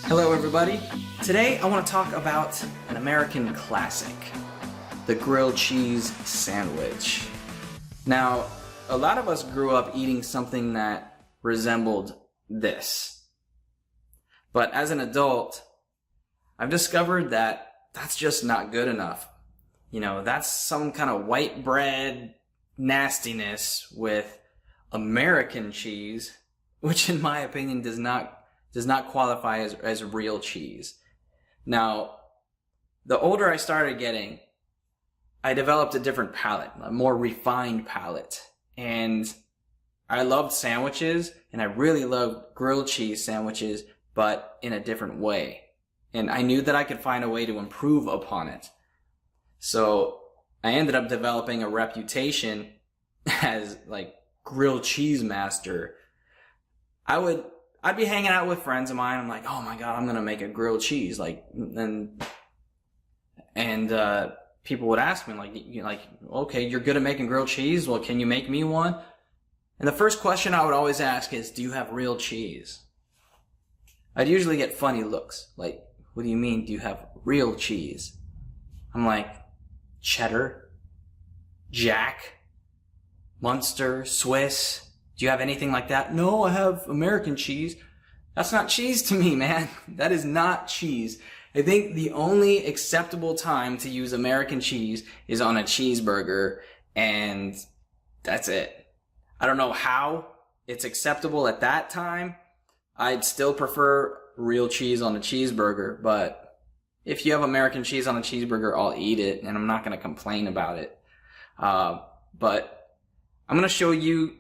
Hello everybody. Today I want to talk about an American classic, the grilled cheese sandwich. Now, a lot of us grew up eating something that resembled this. But as an adult, I've discovered that that's just not good enough. You know, that's some kind of white bread nastiness with American cheese, which in my opinion does not qualify as real cheese. Now, the older I started getting, I developed a different palate, a more refined palate. And I loved sandwiches, and I really loved grilled cheese sandwiches, but in a different way. And I knew that I could find a way to improve upon it. So I ended up developing a reputation as like grilled cheese master. I'd be hanging out with friends of mine. I'm like, oh my God, I'm going to make a grilled cheese. And people would ask me okay, you're good at making grilled cheese. Well, can you make me one? And the first question I would always ask is, do you have real cheese? I'd usually get funny looks. Like, what do you mean? Do you have real cheese? I'm like, cheddar, Jack, Munster, Swiss. Do you have anything like that? No, I have American cheese. That's not cheese to me, man. That is not cheese. I think the only acceptable time to use American cheese is on a cheeseburger, and that's it. I don't know how it's acceptable at that time. I'd still prefer real cheese on a cheeseburger, but if you have American cheese on a cheeseburger, I'll eat it, and I'm not going to complain about it. But I'm going to show you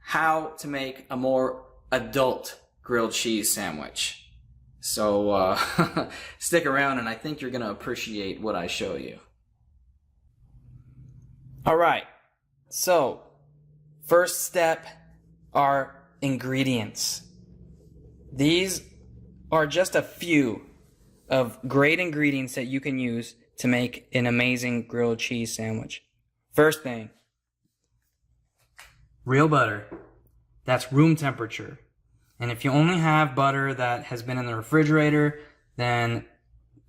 how to make a more adult grilled cheese sandwich. So stick around, and I think you're going to appreciate what I show you. All right. So first step are ingredients. These are just a few of great ingredients that you can use to make an amazing grilled cheese sandwich. First thing, real butter. That's room temperature. And if you only have butter that has been in the refrigerator, then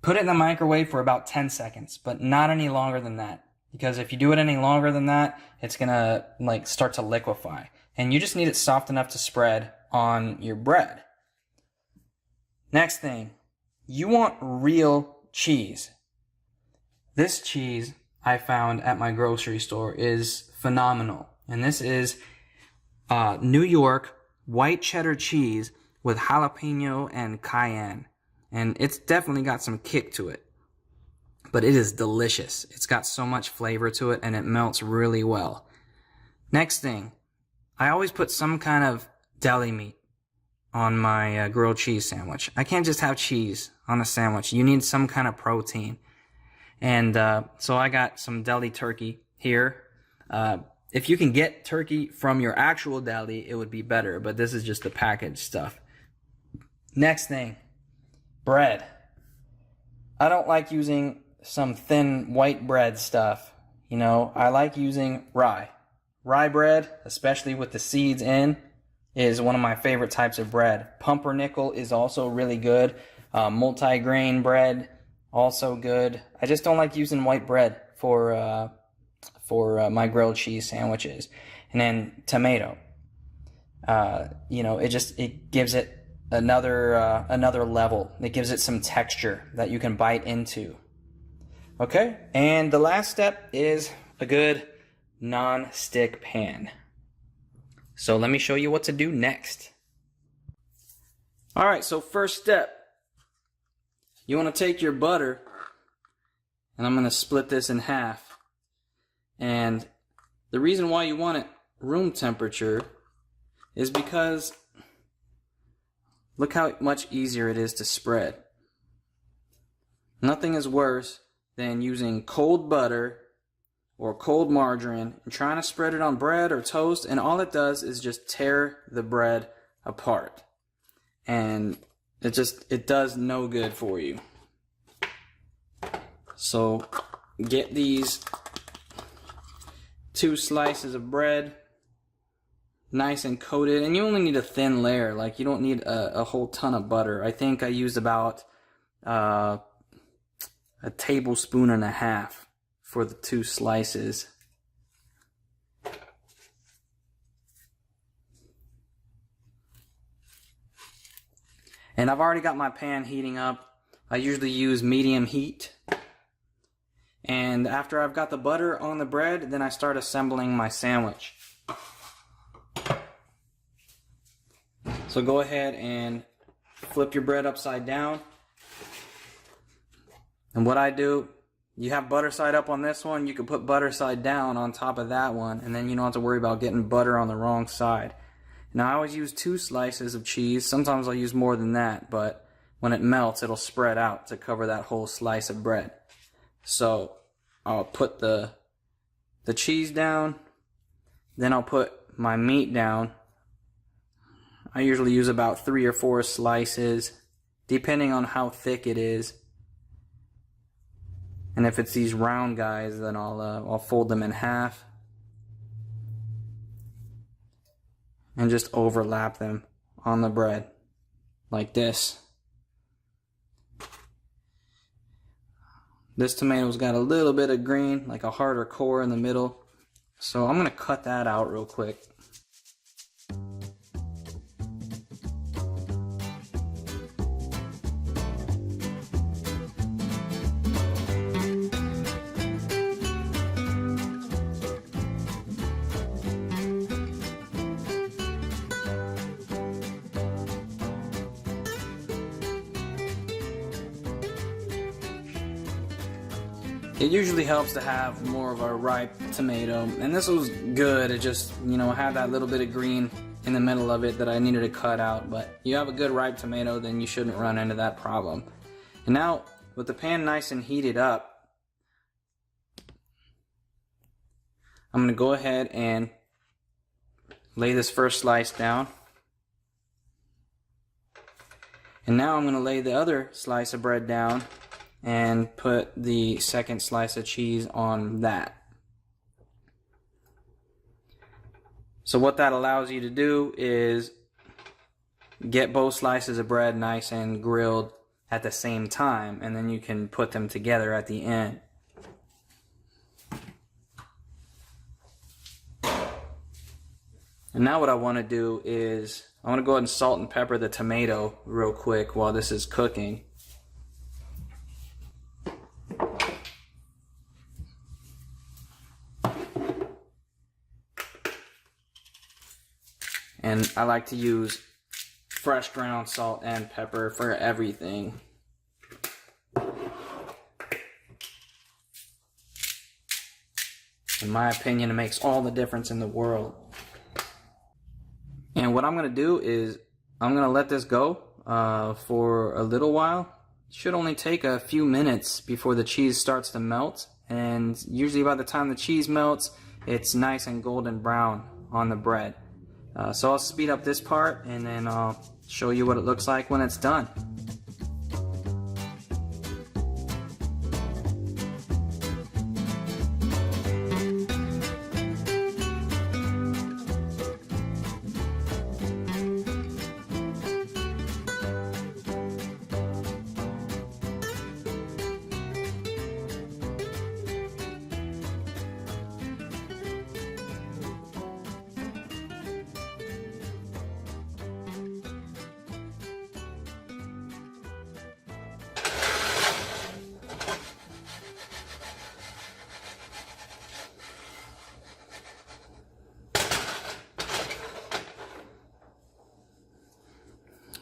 put it in the microwave for about 10 seconds, but not any longer than that. Because if you do it any longer than that, it's gonna start to liquefy. And you just need it soft enough to spread on your bread. Next thing, you want real cheese. This cheese I found at my grocery store is phenomenal. And this is New York white cheddar cheese with jalapeno and cayenne. And it's definitely got some kick to it. But it is delicious. It's got so much flavor to it, and it melts really well. Next thing, I always put some kind of deli meat on my grilled cheese sandwich. I can't just have cheese on a sandwich. You need some kind of protein. And so I got some deli turkey here. If you can get turkey from your actual deli, it would be better, but this is just the packaged stuff. Next thing, bread. I don't like using some thin white bread stuff. You know, I like using rye. Rye bread, especially with the seeds in, is one of my favorite types of bread. Pumpernickel is also really good. Multi-grain bread, also good. I just don't like using white bread for my grilled cheese sandwiches. And then tomato. It gives it another level. It gives it some texture that you can bite into. Okay, and the last step is a good non-stick pan. So let me show you what to do next. Alright, so first step. You want to take your butter, and I'm going to split this in half. And the reason why you want it room temperature is because look how much easier it is to spread. Nothing is worse than using cold butter or cold margarine and trying to spread it on bread or toast, and all it does is just tear the bread apart. And it does no good for you. So get these 2 slices of bread, nice and coated, and you only need a thin layer. Like, you don't need a whole ton of butter. I think I used about a tablespoon and a half for the 2 slices. And I've already got my pan heating up. I usually use medium heat. And after I've got the butter on the bread, then I start assembling my sandwich. So go ahead and flip your bread upside down. And what I do, you have butter side up on this one, you can put butter side down on top of that one, and then you don't have to worry about getting butter on the wrong side. Now I always use 2 slices of cheese. Sometimes I'll use more than that, but when it melts, it'll spread out to cover that whole slice of bread. So I'll put the cheese down, then I'll put my meat down. I usually use about 3 or 4 slices, depending on how thick it is. And if it's these round guys, then I'll fold them in half and just overlap them on the bread like this. This tomato's got a little bit of green, like a harder core in the middle, so I'm gonna cut that out real quick. It usually helps to have more of a ripe tomato, and this was good. It just, had that little bit of green in the middle of it that I needed to cut out, but you have a good ripe tomato, then you shouldn't run into that problem. And now, with the pan nice and heated up, I'm going to go ahead and lay this first slice down. And now I'm going to lay the other slice of bread down and put the second slice of cheese on that. So what that allows you to do is get both slices of bread nice and grilled at the same time, and then you can put them together at the end. And now what I want to do is I want to go ahead and salt and pepper the tomato real quick while this is cooking. And I like to use fresh ground salt and pepper for everything. In my opinion, it makes all the difference in the world. And what I'm going to do is I'm going to let this go for a little while. It should only take a few minutes before the cheese starts to melt. And usually by the time the cheese melts, it's nice and golden brown on the bread. So I'll speed up this part and then I'll show you what it looks like when it's done.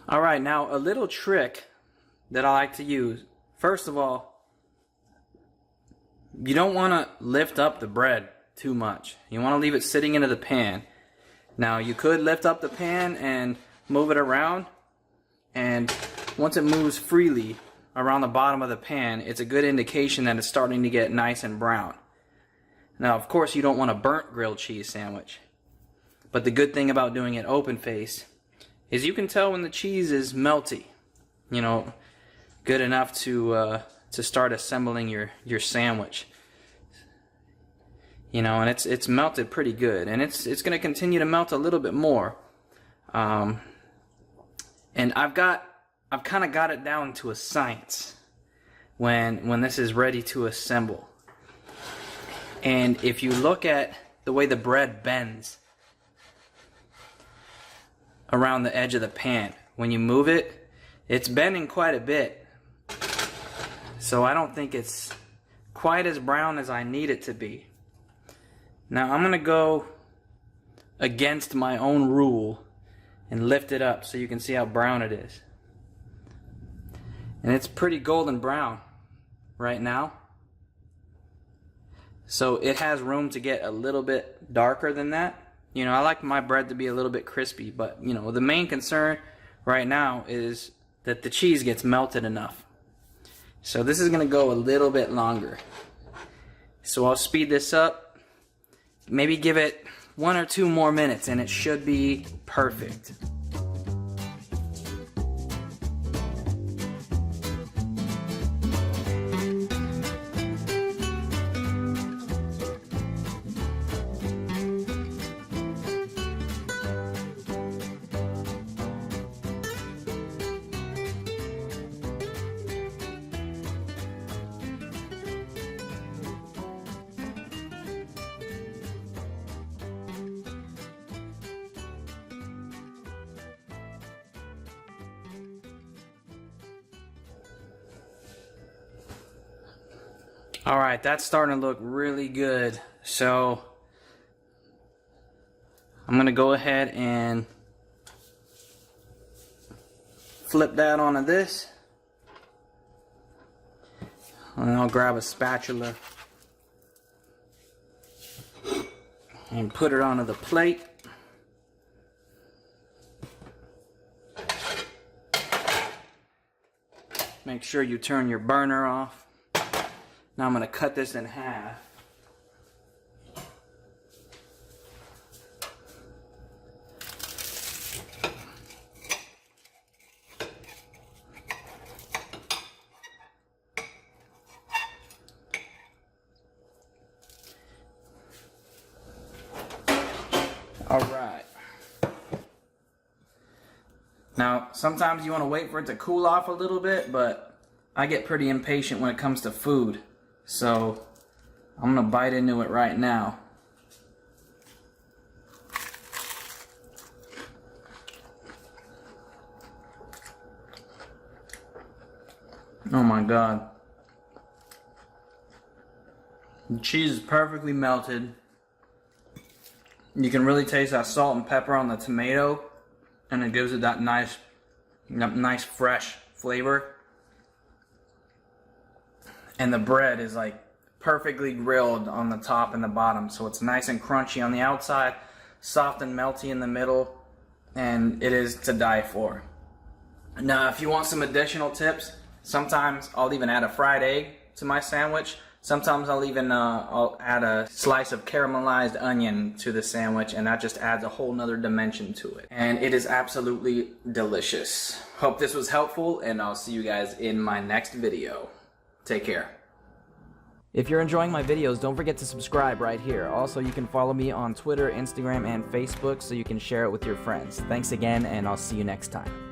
Alright, now a little trick that I like to use. First of all, you don't want to lift up the bread too much. You want to leave it sitting into the pan. Now you could lift up the pan and move it around, and once it moves freely around the bottom of the pan, it's a good indication that it's starting to get nice and brown. Now of course you don't want a burnt grilled cheese sandwich, but the good thing about doing it open face is you can tell when the cheese is melty, good enough to start assembling your sandwich. You know, and it's melted pretty good, and it's going to continue to melt a little bit more. And I've kind of got it down to a science when this is ready to assemble. And if you look at the way the bread bends around the edge of the pan, when you move it, it's bending quite a bit. So I don't think it's quite as brown as I need it to be. Now I'm going to go against my own rule and lift it up so you can see how brown it is. And it's pretty golden brown right now. So it has room to get a little bit darker than that. You know, I like my bread to be a little bit crispy, but you know, the main concern right now is that the cheese gets melted enough. So this is going to go a little bit longer. So I'll speed this up, maybe give it 1 or 2 more minutes, and it should be perfect. Alright, that's starting to look really good. So I'm going to go ahead and flip that onto this. And I'll grab a spatula and put it onto the plate. Make sure you turn your burner off. Now I'm going to cut this in half. All right. Now, sometimes you want to wait for it to cool off a little bit, but I get pretty impatient when it comes to food. So I'm going to bite into it right now. Oh my God. The cheese is perfectly melted. You can really taste that salt and pepper on the tomato, and it gives it that nice fresh flavor. And the bread is like perfectly grilled on the top and the bottom, so it's nice and crunchy on the outside, soft and melty in the middle, and it is to die for. Now, if you want some additional tips, sometimes I'll even add a fried egg to my sandwich. Sometimes I'll add a slice of caramelized onion to the sandwich, and that just adds a whole nother dimension to it. And it is absolutely delicious. Hope this was helpful, and I'll see you guys in my next video. Take care. If you're enjoying my videos, don't forget to subscribe right here. Also, you can follow me on Twitter, Instagram, and Facebook so you can share it with your friends. Thanks again, and I'll see you next time.